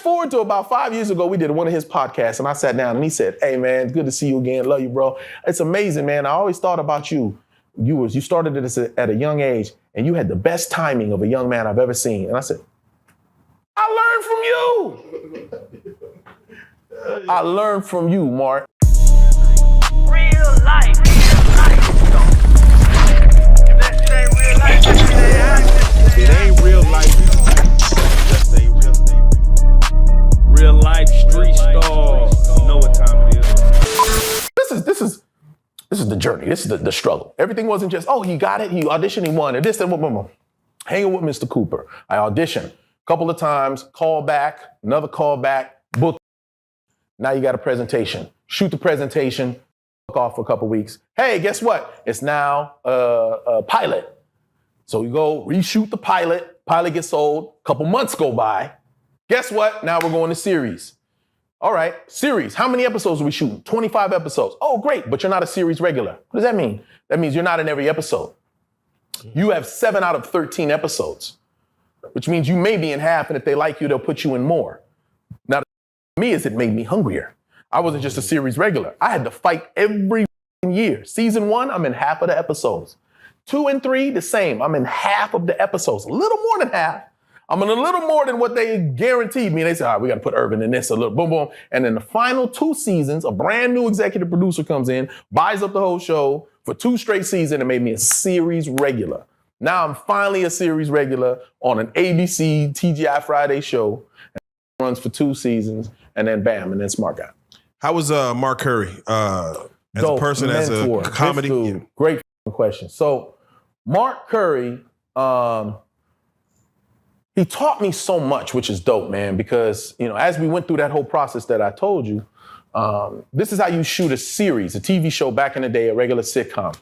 forward to about 5 years ago, we did one of his podcasts, and I sat down and he said, "Hey man, it's good to see you again. Love you, bro. It's amazing, man. I always thought about you. You started this at a young age, and you had the best timing of a young man I've ever seen." And I said, "I learned from you. I learned from you, Mark." Real life. If that shit ain't real life, it ain't real life. Just ain't real. Real life street stars. You know what time it is. This is the journey. This is the struggle. Everything wasn't just, oh, he got it, he auditioned, he won, and this and boom. Hanging with Mr. Cooper. I auditioned a couple of times, call back, another call back, book. Now you got a presentation. Shoot the presentation, book off for a couple weeks. Hey, guess what? It's now a pilot. So you go reshoot the pilot. Pilot gets sold. A couple months go by. Guess what? Now we're going to series. All right, series. How many episodes are we shooting? 25 episodes. Oh, great, but you're not a series regular. What does that mean? That means you're not in every episode. You have 7 out of 13 episodes, which means you may be in half, and if they like you, they'll put you in more. Now, for me, it made me hungrier. I wasn't just a series regular. I had to fight every year. Season 1, I'm in half of the episodes. 2 and 3, the same. I'm in half of the episodes, a little more than half. I'm in a little more than what they guaranteed me. They said, all right, we got to put Irvin in this, a little boom, boom. And then the final 2 seasons, a brand new executive producer comes in, buys up the whole show for 2 straight seasons and made me a series regular. Now I'm finally a series regular on an ABC TGI Friday show. And it runs for 2 seasons and then bam, and then Smart Guy. How was Mark Curry as Dope, a person, mentor, as a comedy? dude, great question. So Mark Curry, he taught me so much, which is dope, man, because, as we went through that whole process that I told you, this is how you shoot a series, a TV show back in the day, a regular sitcom.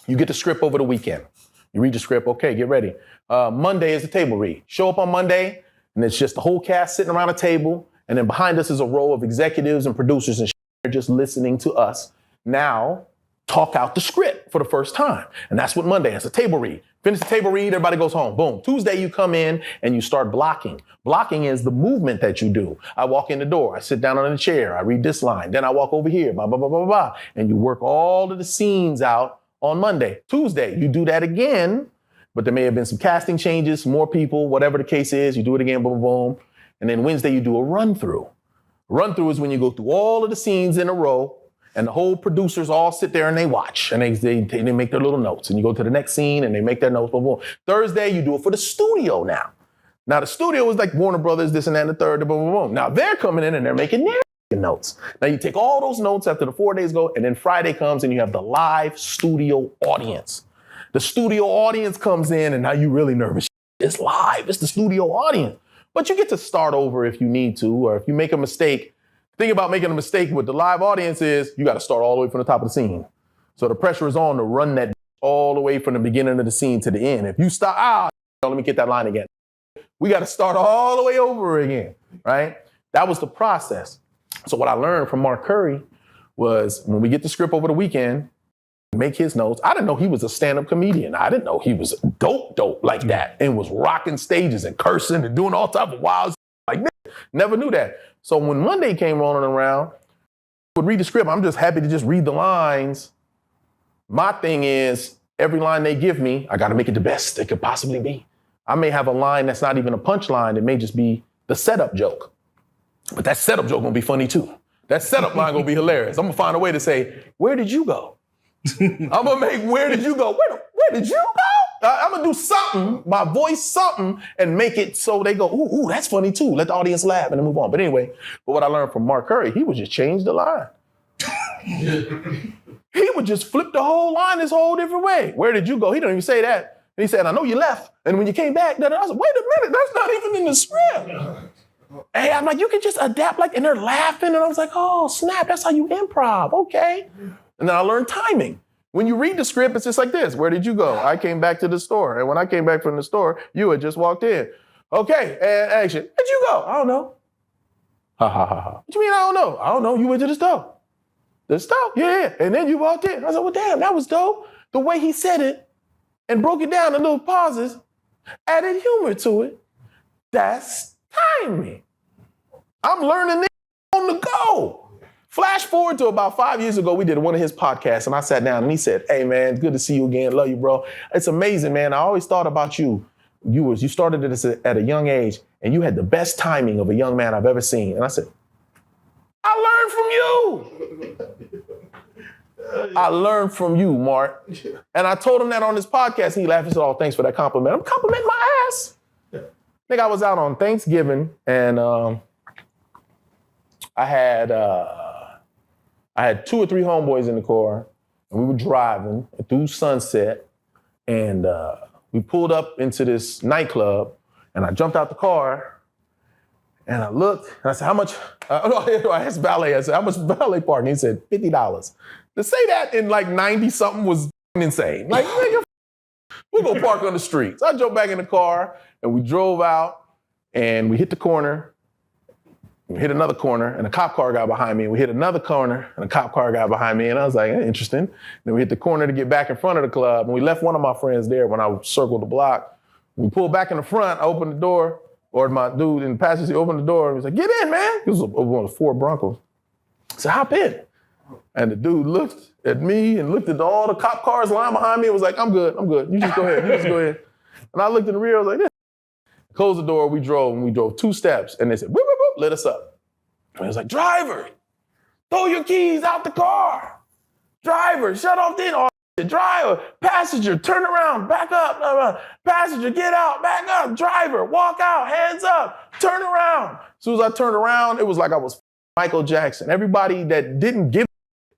You get the script over the weekend. You read the script, okay, get ready. Monday is the table read. Show up on Monday, and it's just the whole cast sitting around a table, and then behind us is a row of executives and producers and they're just listening to us now talk out the script for the first time. And that's what Monday is, a table read. Finish the table read, everybody goes home. Boom. Tuesday, you come in and you start blocking. Blocking is the movement that you do. I walk in the door, I sit down on the chair, I read this line, then I walk over here, blah, blah, blah, blah, blah. And you work all of the scenes out on Monday. Tuesday, you do that again, but there may have been some casting changes, more people, whatever the case is, you do it again, boom, boom. And then Wednesday, you do a run-through. Run-through is when you go through all of the scenes in a row, and the whole producers all sit there and they watch and they make their little notes. And you go to the next scene and they make their notes. Boom, boom. Thursday, you do it for the studio now. Now, the studio is like Warner Brothers, this and that, and the third, boom, boom, boom. Now, they're coming in and they're making their notes. Now, you take all those notes after the 4 days go, and then Friday comes and you have the live studio audience. The studio audience comes in and now you're really nervous. It's live. It's the studio audience. But you get to start over if you need to, or if you make a mistake. The thing about making a mistake with the live audience is you got to start all the way from the top of the scene. So the pressure is on to run that all the way from the beginning of the scene to the end. If you stop, let me get that line again. We got to start all the way over again, right? That was the process. So what I learned from Mark Curry was when we get the script over the weekend, make his notes. I didn't know he was a stand-up comedian. I didn't know he was dope like that and was rocking stages and cursing and doing all type of wild like this. Never knew that. So when Monday came rolling around, I would read the script. I'm just happy to just read the lines. My thing is every line they give me, I got to make it the best it could possibly be. I may have a line that's not even a punchline. It may just be the setup joke. But that setup joke gonna be funny too. That setup line gonna be hilarious. I'm gonna find a way to say, where did you go? I'm gonna make, where did you go? Where did you go? I'm gonna do something, my voice something, and make it so they go, ooh, that's funny too. Let the audience laugh and then move on. But anyway, what I learned from Mark Curry, he would just change the line. He would just flip the whole line this whole different way. Where did you go? He didn't even say that. And he said, I know you left. And when you came back, I was like, wait a minute, that's not even in the script. Hey, I'm like, you can just adapt and they're laughing. And I was like, oh, snap, that's how you improv, okay. And then I learned timing. When you read the script, it's just like this. Where did you go? I came back to the store. And when I came back from the store, you had just walked in. Okay, and action. Where'd you go? I don't know. Ha, ha, ha, ha. What you mean I don't know? I don't know. You went to the store. The store? Yeah. And then you walked in. I was like, well, damn, that was dope. The way he said it and broke it down in little pauses, added humor to it. That's timing. I'm learning this on the go. Flash forward to about 5 years ago, we did one of his podcasts, and I sat down and he said, "Hey man, it's good to see you again. Love you, bro. It's amazing, man. I always thought about you. You started this at a young age, and you had the best timing of a young man I've ever seen." And I said, "I learned from you. I learned from you, Mark." And I told him that on this podcast, and he laughed and said, "Oh, thanks for that compliment." I'm complimenting my ass. I think I was out on Thanksgiving, and I had 2 or 3 homeboys in the car, and we were driving through Sunset, and we pulled up into this nightclub, and I jumped out the car, and I looked, and I said, "How much?" I asked valet, I said, "How much valet parking?" He said, $50. To say that in like 90-something was insane. Like, nigga, we'll go park on the street. So I jumped back in the car, and we drove out, and we hit the corner. We hit another corner, and a cop car got behind me, and we hit another corner, and a cop car got behind me, and I was like, interesting. Then we hit the corner to get back in front of the club, and we left one of my friends there when I circled the block. We pulled back in the front, I opened the door, or my dude in the passenger seat opened the door, and he was like, "Get in, man." It was one of the Ford Broncos. I said, "Hop in." And the dude looked at me and looked at all the cop cars lying behind me and was like, I'm good. You just go ahead. And I looked in the rear, I was like, this. Closed the door, we drove 2 steps, and they said, "Whoop, whoop, whoop," let us up. And I was like, "Driver, throw your keys out the car. Driver, shut off the engine. Driver, passenger, turn around, back up. Passenger, get out, back up. Driver, walk out, hands up, turn around." As soon as I turned around, it was like I was Michael Jackson. Everybody that didn't give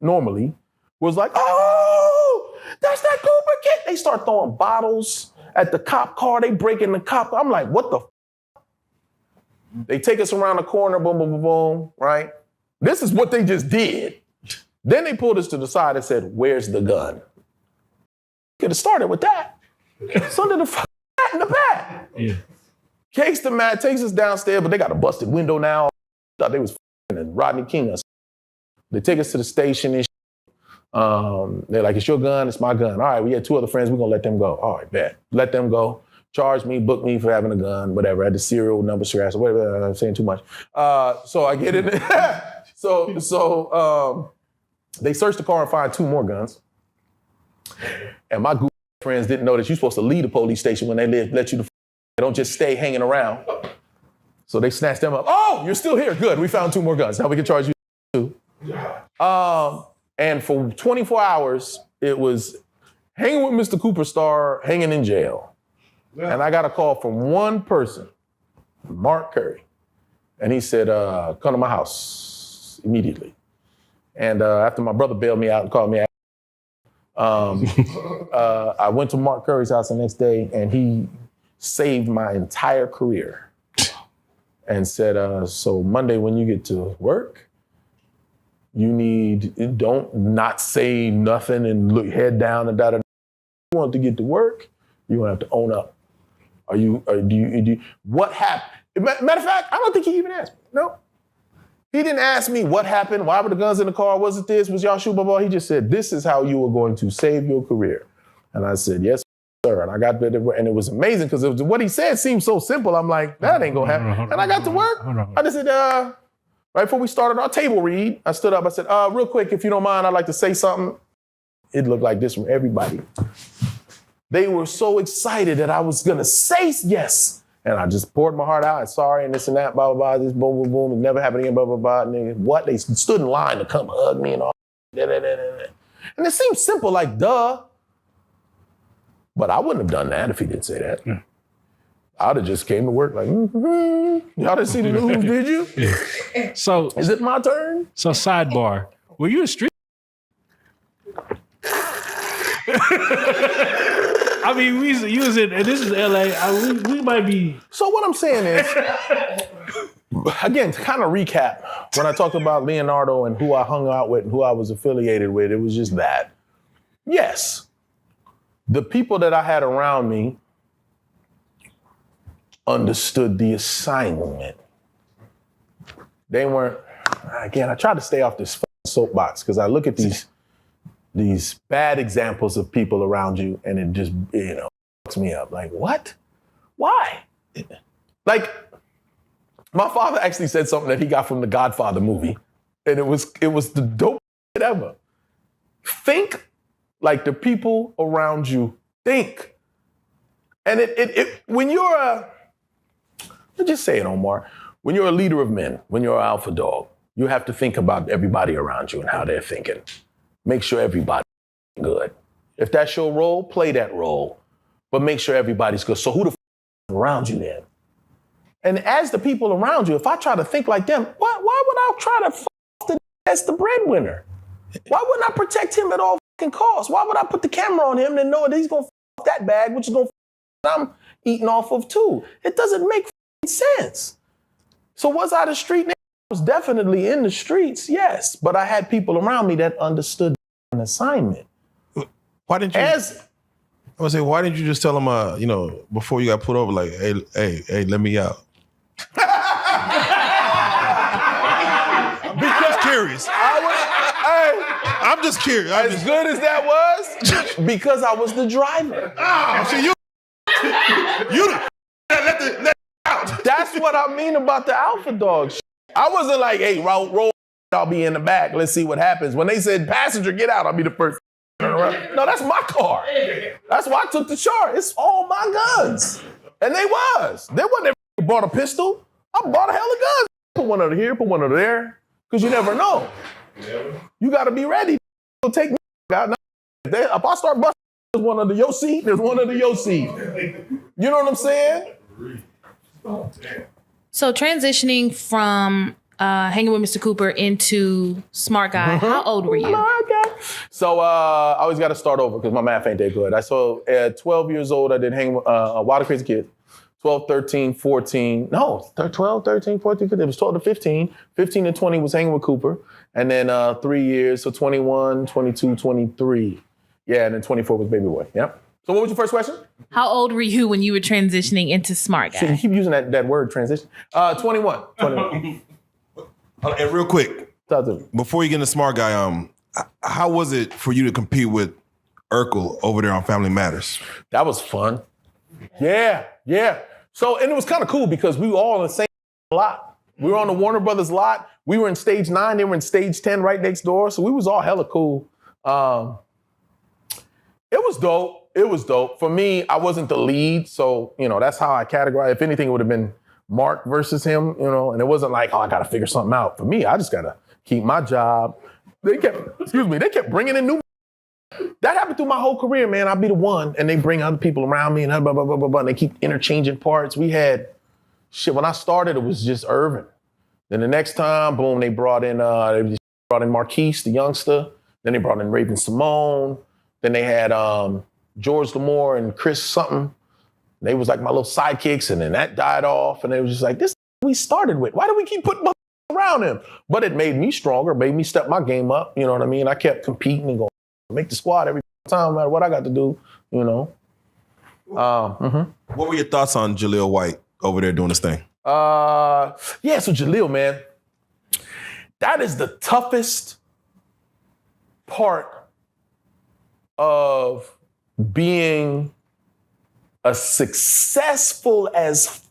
normally was like, "Oh, that's that Cooper kid." They start throwing bottles at the cop car. They break in the cop car. I'm like, what the f-? They take us around the corner, boom, boom, boom, boom, right? This is what they just did. Then they pulled us to the side and said, "Where's the gun?" Could have started with that. It's under the mat in the back. Yeah. Takes the mat, takes us downstairs, but they got a busted window now. Thought they was and Rodney King us. They take us to the station and they're like, "It's your gun, it's my gun. All right, we had 2 other friends, we're gonna let them go." All right, bet. Let them go. Charge me, book me for having a gun, whatever. I had the serial number, whatever. I'm saying too much. So I get in there. So they search the car and find 2 more guns. And my group of friends didn't know that you're supposed to leave the police station when they let you. They don't just stay hanging around. So they snatched them up. "Oh, you're still here. Good. We found 2 more guns. Now we can charge you 2. And for 24 hours, it was hanging with Mr. Cooper Star, hanging in jail. Yeah. And I got a call from one person, Mark Curry. And he said, "Come to my house immediately." And after my brother bailed me out and called me out, I went to Mark Curry's house the next day, and he saved my entire career. And said, "So Monday when you get to work, don't not say nothing and look head down and da-da. You want to get to work, you're gonna have to own up. What happened?" Matter of fact, I don't think he even asked me. No. He didn't ask me what happened, why were the guns in the car, was it this, was y'all shoot, blah, blah. He just said, "This is how you are going to save your career." And I said, "Yes, sir." And I got there, and it was amazing because what he said seemed so simple. I'm like, that ain't gonna happen. And I got to work. I just said, right before we started our table read, I stood up, I said, "Real quick, if you don't mind, I'd like to say something." It looked like this from everybody. They were so excited that I was gonna say yes. And I just poured my heart out, and sorry, and this and that, blah, blah, blah, this boom, boom, boom, it never happened again, blah, blah, blah. And what? They stood in line to come hug me and all. And it seemed simple, like, duh. But I wouldn't have done that if he didn't say that. Yeah. I'd have just came to work like, Y'all didn't see the news, did you? Yeah. So is it my turn? So sidebar, were you a street? I mean, you was in, and this is LA. We might be. So what I'm saying is, again, to kind of recap, when I talked about Leonardo and who I hung out with and who I was affiliated with, it was just that. Yes, the people that I had around me understood the assignment. They weren't, again, I try to stay off this soapbox because I look at these bad examples of people around you and it just, fucks me up. Like, what? Why? Like, My father actually said something that he got from the Godfather movie, and it was the dope shit ever. Think like the people around you think. And when you're let's just say it, Omar, when you're a leader of men, when you're an alpha dog, you have to think about everybody around you and how they're thinking. Make sure everybody's good. If that's your role, play that role, but make sure everybody's good. So who the around you then? And as the people around you, if I try to think like them, why would I try to as the breadwinner? Why wouldn't I protect him at all fucking costs? Why would I put the camera on him and know that he's gonna that bag, which is gonna I'm eating off of too? It doesn't make sense. So was I the street nigga? I was definitely in the streets, yes, but I had people around me that understood an assignment. Why didn't you? I was say, why didn't you just tell him, before you got put over, like, hey, let me out? Because Curious. I'm just curious. As good as that was, because I was the driver. So you let out. That's what I mean about the alpha dog shit. I wasn't like, hey, roll, I'll be in the back. Let's see what happens. When they said, passenger, get out, I'll be the first. No, that's my car. That's why I took the charge. It's all my guns. And they was. They wasn't everybody bought a pistol. I bought a hell of guns. Put one over here, put one over there. Because you never know. You got to be ready to take me out. If I start busting, there's one under your seat, there's one under your seat. You know what I'm saying? So transitioning from hanging with Mr. Cooper into Smart Guy, how old were you? So I always got to start over because my math ain't that good. At 12 years old, I did hang with Wild Crazy Kids. 12, 13, 14. No, 12, 13, 14. It was 12 to 15. 15 to 20 was hanging with Cooper. And then 3 years, so 21, 22, 23. Yeah, and then 24 was Baby Boy. Yep. So what was your first question? How old were you when you were transitioning into Smart Guy? See, you keep using that word, transition. 21. And real quick, before you get into Smart Guy, how was it for you to compete with Urkel over there on Family Matters? That was fun. Yeah. So, and it was kind of cool because we were all in the same lot. We were on the Warner Brothers lot. We were in stage 9. They were in stage 10 right next door. So we was all hella cool. It was dope. For me, I wasn't the lead. So, that's how I categorize. If anything, it would have been Mark versus him, and it wasn't like, I got to figure something out. For me, I just got to keep my job. They kept bringing in new. That happened through my whole career, man. I'd be the one, and they bring other people around me, and blah, blah, blah, blah, blah, and they keep interchanging parts. We had, when I started, it was just Irvin. Then the next time, boom, they brought in Marquise, the youngster. Then they brought in Raven Simone. Then they had George Lamore and Chris something. They was like my little sidekicks, and then that died off, and they was just like, this we started with. Why do we keep putting around him? But it made me stronger, made me step my game up, you know what I mean? I kept competing and going, make the squad every time, no matter what I got to do, What were your thoughts on Jaleel White over there doing this thing? So Jaleel, man, that is the toughest part of being a successful as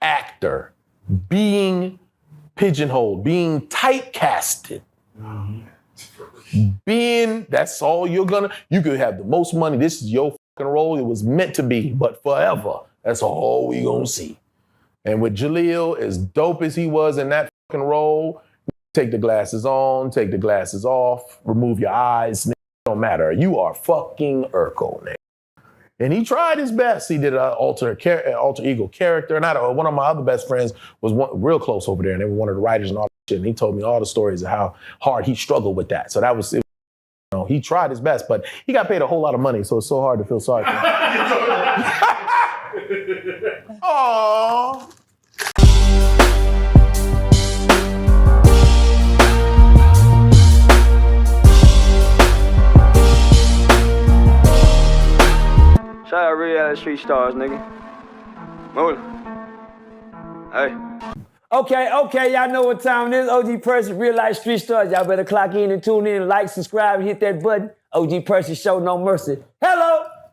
actor, being pigeonholed, being typecasted. That's all you could have the most money. This is your fucking role. It was meant to be, but forever. That's all we gonna see. And with Jaleel, as dope as he was in that fucking role, take the glasses on, take the glasses off, remove your eyes, don't matter. You are fucking Urkel, nigga. And he tried his best. He did an alter ego character. And one of my other best friends was real close over there, and they were one of the writers and all that shit. And he told me all the stories of how hard he struggled with that. So that was, he tried his best, but he got paid a whole lot of money, so it's so hard to feel sorry for him. Aww. Shout out Reallyfe Street Starz, nigga. Move. Hey. Okay, y'all know what time it is. OG Percy, Reallyfe Street Starz. Y'all better clock in and tune in, like, subscribe, and hit that button. OG Percy, show no mercy. Hello.